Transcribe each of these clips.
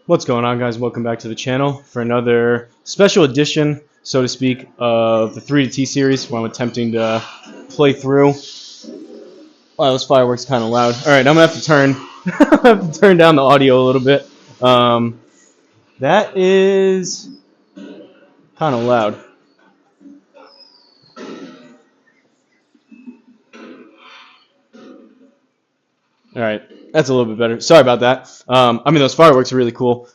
What's going on, guys? Welcome back to the channel for another special edition, so to speak, of the 3 to T series where I'm attempting to play through. Wow, those fireworks kind of loud. All right, I'm gonna have to turn down the audio a little bit. That is kind of loud. All right, that's a little bit better. Sorry about that. Those fireworks are really cool.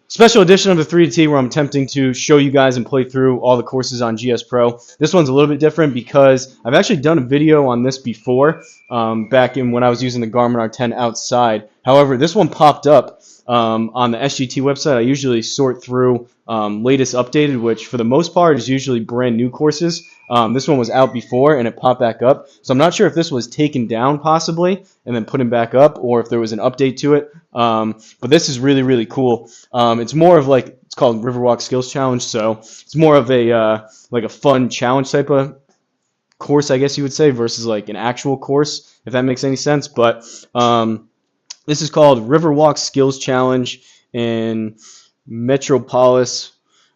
Special edition of the 3 to T where I'm attempting to show you guys and play through all the courses on GSPro. This one's a little bit different because I've actually done a video on this before, back in when I was using the Garmin R10 outside. However, this one popped up on the SGT website. I usually sort through latest updated, which for the most part is usually brand new courses. This one was out before and it popped back up. So I'm not sure if this was taken down possibly and then put back up, or if there was an update to it. But this is really, really cool. It's more of like, it's called RIVERWALK SKILLS Challenge, so it's more of a like a fun challenge type of course, I guess you would say, versus like an actual course, if that makes any sense. But this is called RIVERWALK SKILLS Challenge in METROPOLIS,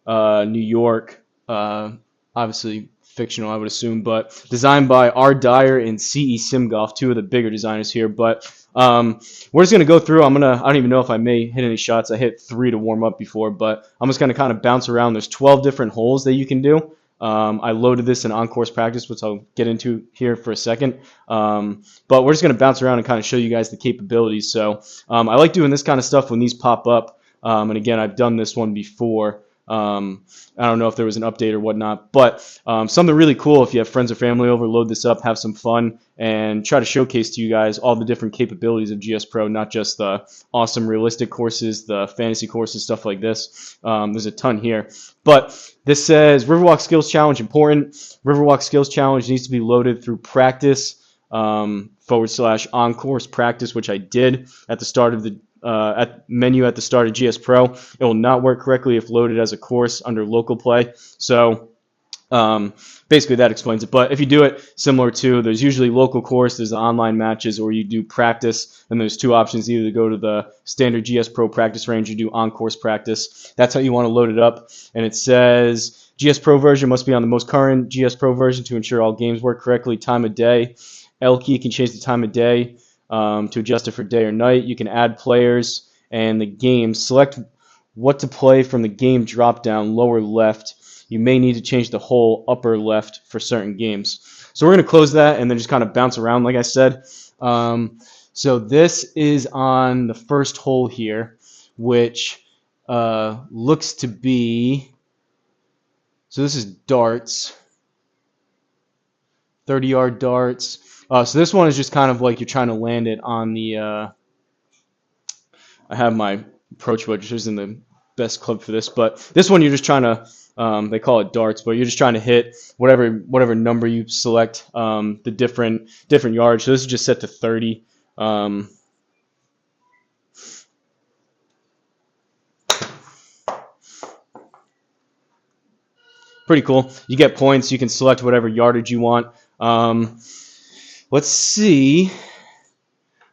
New York. Obviously fictional, I would assume, but designed by R. Dyer and C.E. Simgolf, two of the bigger designers here. But we're just going to go through. I don't even know if I may hit any shots. I hit 3 to warm up before, but I'm just going to kind of bounce around. There's 12 different holes that you can do. I loaded this in on-course practice, which I'll get into here for a second. But we're just going to bounce around and kind of show you guys the capabilities. So I like doing this kind of stuff when these pop up. And again, I've done this one before. I don't know if there was an update or whatnot, but something really cool. If you have friends or family over, load this up, have some fun, and try to showcase to you guys all the different capabilities of GSPro, not just the awesome realistic courses, the fantasy courses, stuff like this. There's a ton here. But this says RIVERWALK Skills Challenge important. RIVERWALK Skills Challenge needs to be loaded through practice / on-course practice, which I did at the start of the menu at the start of GSPro. It will not work correctly if loaded as a course under local play. So basically that explains it. But if you do it similar to, there's usually local course, there's the online matches, or you do practice, and there's two options: either to go to the standard GSPro practice range or do on-course practice. That's how you want to load it up. And it says GSPro version must be on the most current GSPro version to ensure all games work correctly. Time of day. L key can change the time of day to adjust it for day or night. You can add players and the game. Select what to play from the game drop down lower left. You may need to change the hole upper left for certain games. So we're going to close that and then just kind of bounce around, like I said. So this is on the first hole here, which looks to be, so this is darts, 30-yard darts. So this one is just kind of like you're trying to land it on the, I have my approach wedge, which isn't the best club for this, but this one you're just trying to, they call it darts, but you're just trying to hit whatever number you select, the different yards. So this is just set to 30. Pretty cool. You get points. You can select whatever yardage you want. Let's see.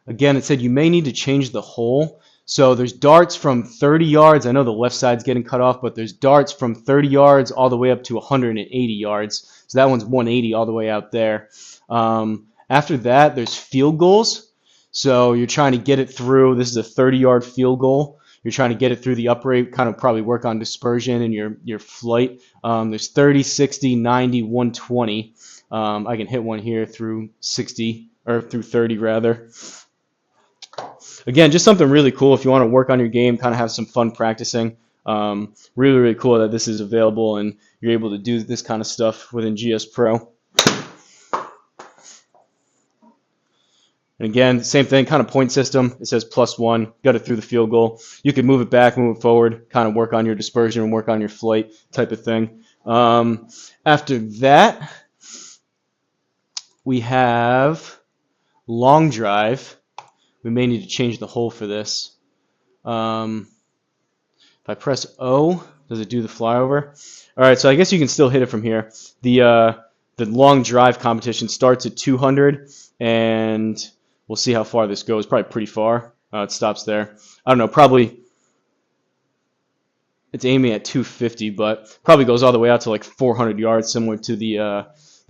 Again, it said you may need to change the hole. So there's darts from 30 yards. I know the left side's getting cut off, but there's darts from 30 yards all the way up to 180 yards. So that one's 180 all the way out there. After that, there's field goals. So you're trying to get it through. This is a 30-yard field goal. You're trying to get it through the upright, kind of probably work on dispersion and your flight. There's 30, 60, 90, 120. I can hit one here through 60, or through 30 rather. Again, just something really cool if you want to work on your game, kind of have some fun practicing. Really, really cool that this is available and you're able to do this kind of stuff within GSPro. And again, same thing, kind of point system. It says +1, got it through the field goal. You can move it back, move it forward, kind of work on your dispersion and work on your flight type of thing. After that, we have long drive. We may need to change the hole for this. If I press O, does it do the flyover? All right, so I guess you can still hit it from here. The long drive competition starts at 200, and we'll see how far this goes. Probably pretty far. It stops there. I don't know, probably it's aiming at 250, but probably goes all the way out to like 400 yards, similar to the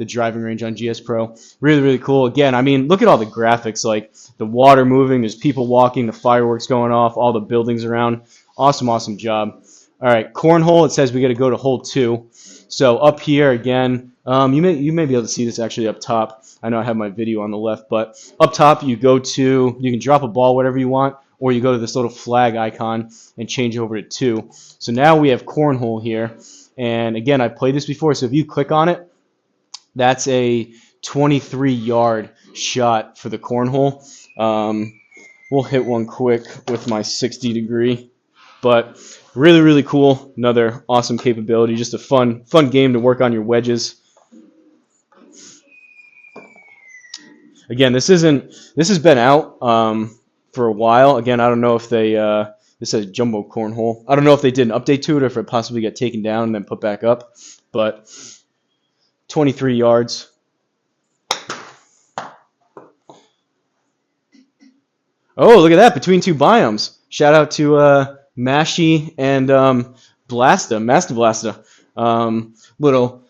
driving range on GSPro. Really, really cool. Again, I mean, look at all the graphics, like the water moving, there's people walking, the fireworks going off, all the buildings around. Awesome, awesome job. All right, cornhole. It says we got to go to hole 2. So up here again, you may be able to see this actually up top. I know I have my video on the left, but up top you can drop a ball whatever you want, or you go to this little flag icon and change over to 2. So now we have cornhole here, and again, I've played this before, so if you click on it, that's a 23-yard shot for the cornhole. We'll hit one quick with my 60 degree, but really, really cool. Another awesome capability. Just a fun game to work on your wedges. Again, this has been out for a while. Again, I don't know if they this says jumbo cornhole. I don't know if they did an update to it or if it possibly got taken down and then put back up. But 23 yards. Oh, look at that! Between 2 biomes. Shout out to Mashy and Master Blasta. Little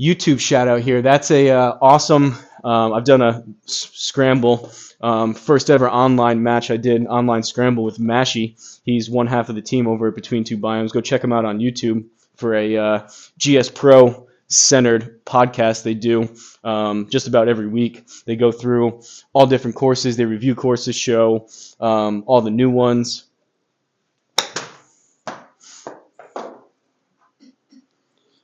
YouTube shout out here. That's a awesome. I've done a scramble. First ever online match I did, online scramble with Mashy. He's one half of the team over at Between 2 Biomes. Go check him out on YouTube for a GSPro centered podcast they do just about every week. They go through all different courses. They review courses, show all the new ones.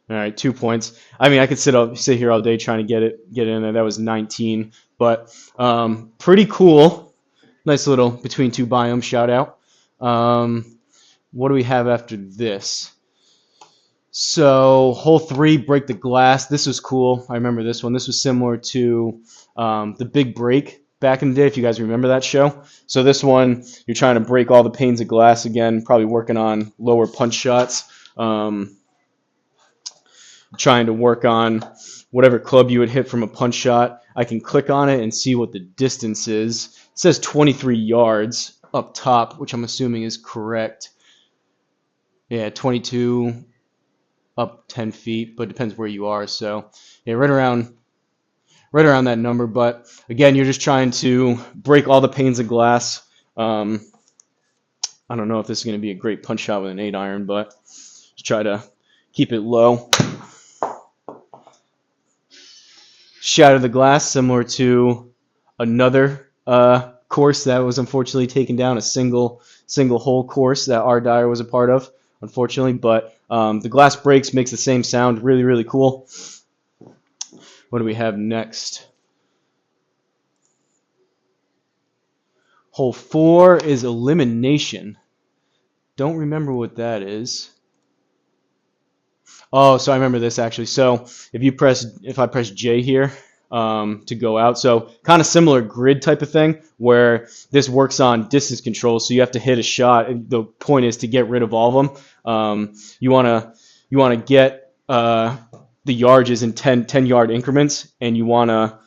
All right, 2 points. I mean, I could sit here all day trying to get in there. That was 19, but pretty cool. Nice little Between 2 Biomes shout out. What do we have after this? So hole 3, break the glass. This was cool. I remember this one. This was similar to the Big Break back in the day, if you guys remember that show. So this one, you're trying to break all the panes of glass again, probably working on lower punch shots. Trying to work on whatever club you would hit from a punch shot. I can click on it and see what the distance is. It says 23 yards up top, which I'm assuming is correct. Yeah, 22 up 10 feet, but it depends where you are. So yeah, right around that number. But again, you're just trying to break all the panes of glass. I don't know if this is going to be a great punch shot with an 8-iron, but just try to keep it low. Shatter the glass, similar to another course that was unfortunately taken down, a single hole course that R. Dyer was a part of, unfortunately. But the glass breaks, makes the same sound. Really, really cool. What do we have next? Hole 4 is Elimination. Don't remember what that is. Oh, so I remember this actually. So if I press J here to go out, so kind of similar grid type of thing where this works on distance control. So you have to hit a shot. The point is to get rid of all of them. You wanna get the yardages in 10-yard increments, and you wanna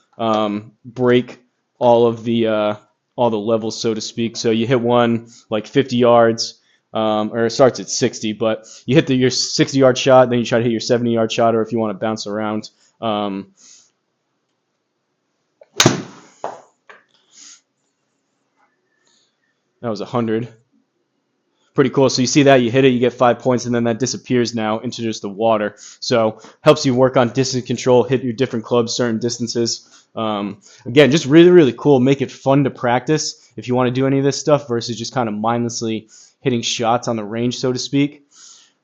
break all the levels, so to speak. So you hit one like 50 yards. Or it starts at 60, but you hit your 60-yard shot, then you try to hit your 70-yard shot, or if you want to bounce around. That was 100. Pretty cool. So you see that, you hit it, you get 5 points, and then that disappears now into just the water. So helps you work on distance control, hit your different clubs, certain distances. Again, just really, really cool. Make it fun to practice if you want to do any of this stuff versus just kind of mindlessly hitting shots on the range, so to speak.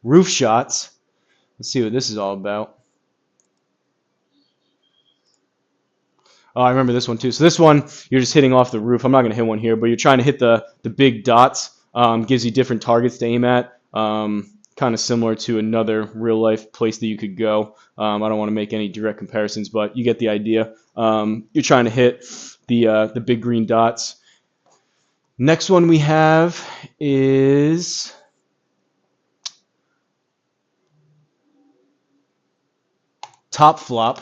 Roof shots. Let's see what this is all about. Oh, I remember this one too. So this one, you're just hitting off the roof. I'm not going to hit one here, but you're trying to hit the big dots. Gives you different targets to aim at. Kind of similar to another real-life place that you could go. I don't want to make any direct comparisons, but you get the idea. You're trying to hit the big green dots. Next one we have is top flop.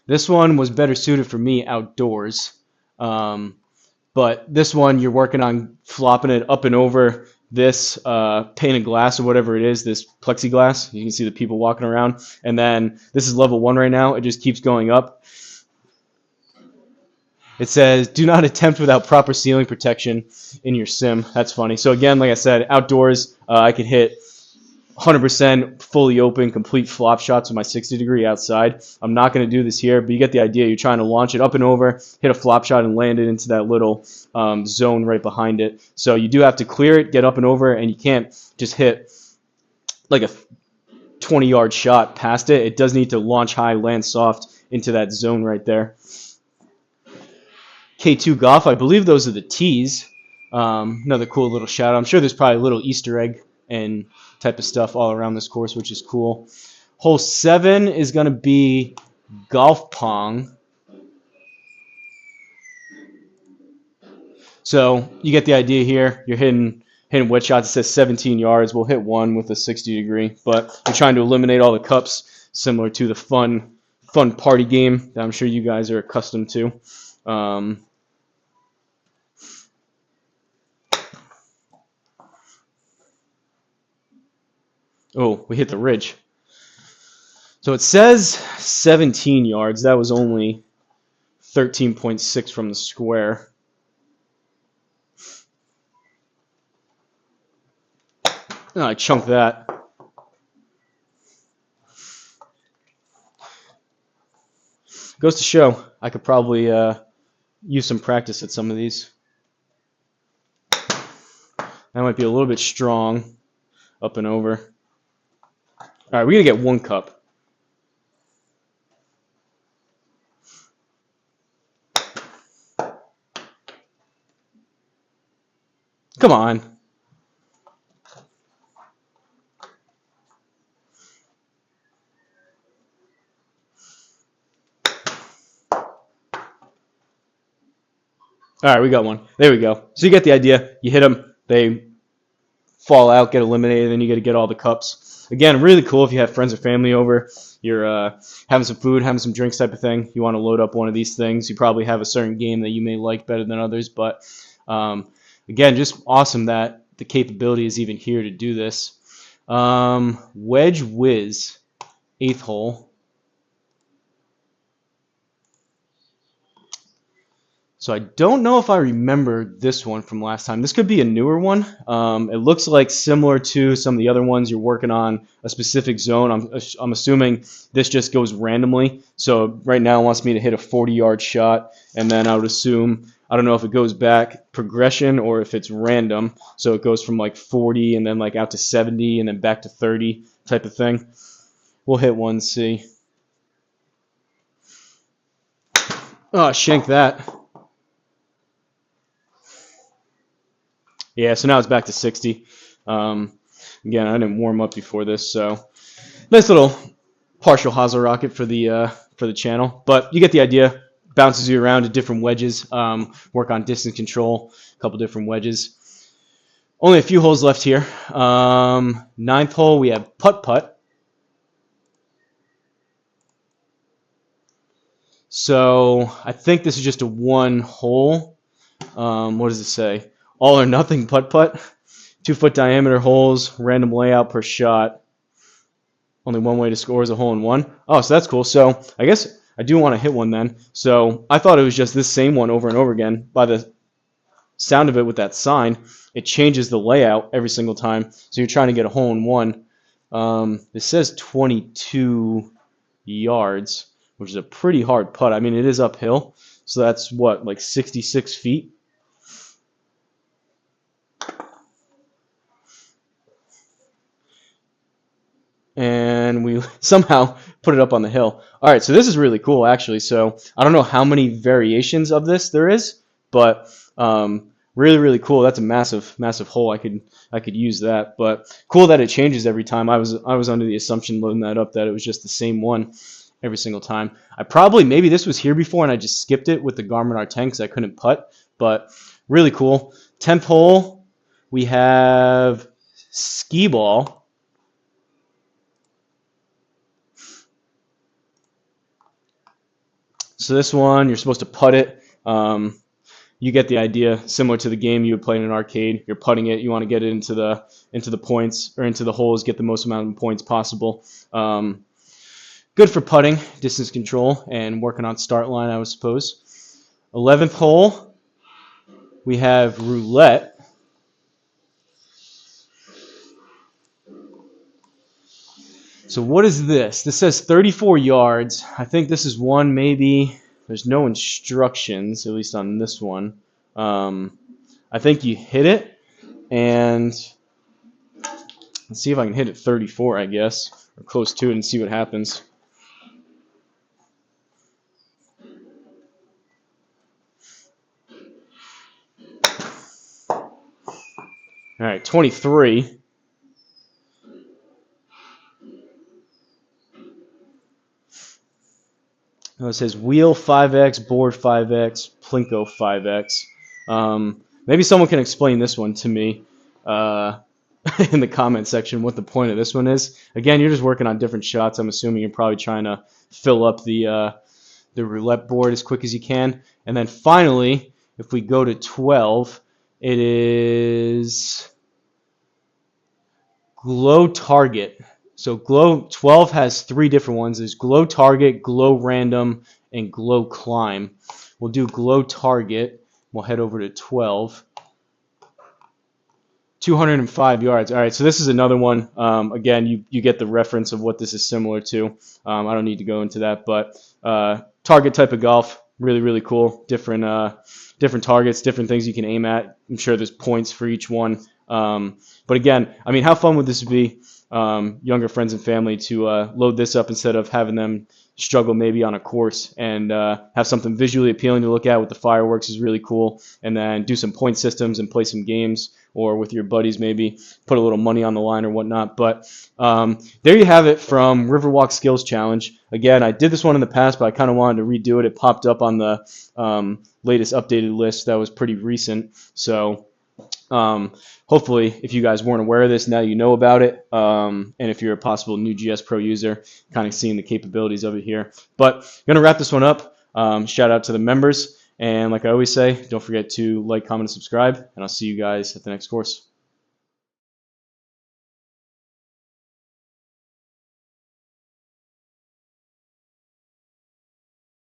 This one was better suited for me outdoors. But this one, you're working on flopping it up and over this pane of glass or whatever it is, this plexiglass. You can see the people walking around. And then this is level 1 right now. It just keeps going up. It says, do not attempt without proper ceiling protection in your sim. That's funny. So again, like I said, outdoors, I can hit 100% fully open, complete flop shots with my 60-degree outside. I'm not going to do this here, but you get the idea. You're trying to launch it up and over, hit a flop shot, and land it into that little zone right behind it. So you do have to clear it, get up and over, and you can't just hit like a 20-yard shot past it. It does need to launch high, land soft into that zone right there. K2 Golf, I believe those are the tees. Another cool little shout out. I'm sure there's probably a little Easter egg and type of stuff all around this course, which is cool. Hole 7 is going to be golf pong. So you get the idea here. You're hitting wedge shots. It says 17 yards. We'll hit one with a 60-degree, but you're trying to eliminate all the cups, similar to the fun party game that I'm sure you guys are accustomed to. Oh, we hit the ridge. So it says 17 yards. That was only 13.6 from the square. Oh, I chunked that. Goes to show I could probably use some practice at some of these. That might be a little bit strong up and over. All right, we're going to get one cup. Come on. All right, we got one. There we go. So you get the idea. You hit them, they fall out, get eliminated, then you got to get all the cups. Again, really cool if you have friends or family over. You're having some food, having some drinks type of thing. You want to load up one of these things. You probably have a certain game that you may like better than others. But again, just awesome that the capability is even here to do this. Wedge whiz, 8th hole. So I don't know if I remember this one from last time. This could be a newer one. It looks like similar to some of the other ones. You're working on a specific zone. I'm assuming this just goes randomly. So right now it wants me to hit a 40-yard shot, and then I would assume, I don't know if it goes back progression or if it's random. So it goes from like 40 and then like out to 70 and then back to 30 type of thing. We'll hit one, see. Oh, shank that. Yeah, so now it's back to 60. Again, I didn't warm up before this, so nice little partial Hosel rocket for the channel. But you get the idea. Bounces you around to different wedges. Work on distance control. A couple different wedges. Only a few holes left here. 9th hole, we have putt. So I think this is just a one hole. What does it say? All or nothing putt. 2-foot diameter holes, random layout per shot. Only one way to score is a hole in one. Oh, so that's cool. So I guess I do want to hit one then. So I thought it was just this same one over and over again. By the sound of it with that sign, it changes the layout every single time. So you're trying to get a hole in one. It says 22 yards, which is a pretty hard putt. I mean, it is uphill. So that's what, like 66 feet? And we somehow put it up on the hill. All right, so this is really cool, actually. So I don't know how many variations of this there is, but really, really cool. That's a massive, massive hole. I could use that, but cool that it changes every time. I was under the assumption loading that up that it was just the same one every single time. Maybe this was here before and I just skipped it with the Garmin R10 because I couldn't putt, but really cool. 10th hole, we have Skee-ball. So this one, you're supposed to putt it. you get the idea. Similar to the game you would play in an arcade. You're putting it. You want to get it into the points or into the holes, get the most amount of points possible. Good for putting, distance control, and working on start line, I would suppose. 11th hole, we have roulette. So what is this? This says 34 yards. I think this is one maybe. There's no instructions, at least on this one. I think you hit it, and let's see if I can hit it 34, I guess, or close to it, and see what happens. All right, 23. It says wheel 5x, board 5x, plinko 5x. Maybe someone can explain this one to me in the comment section what the point of this one is. Again, you're just working on different shots. I'm assuming you're probably trying to fill up the roulette board as quick as you can. And then finally, if we go to 12, it is glow target. So glow 12 has 3 different ones. There's glow target, glow random, and glow climb. We'll do glow target. We'll head over to 12. 205 yards. All right, so this is another one. Again, you get the reference of what this is similar to. I don't need to go into that, but target type of golf, really, really cool. Different targets, different things you can aim at. I'm sure there's points for each one. But again, I mean, how fun would this be? Younger friends and family to load this up instead of having them struggle maybe on a course, and have something visually appealing to look at with the fireworks is really cool, and then do some point systems and play some games, or with your buddies maybe put a little money on the line or whatnot. But there you have it from Riverwalk Skills Challenge. Again, I did this one in the past, but I kind of wanted to redo it. It popped up on the latest updated list that was pretty recent, so hopefully, if you guys weren't aware of this, now you know about it. And if you're a possible new GSPro user, kind of seeing the capabilities of it here. But I'm going to wrap this one up. Shout out to the members. And like I always say, don't forget to like, comment, and subscribe. And I'll see you guys at the next course.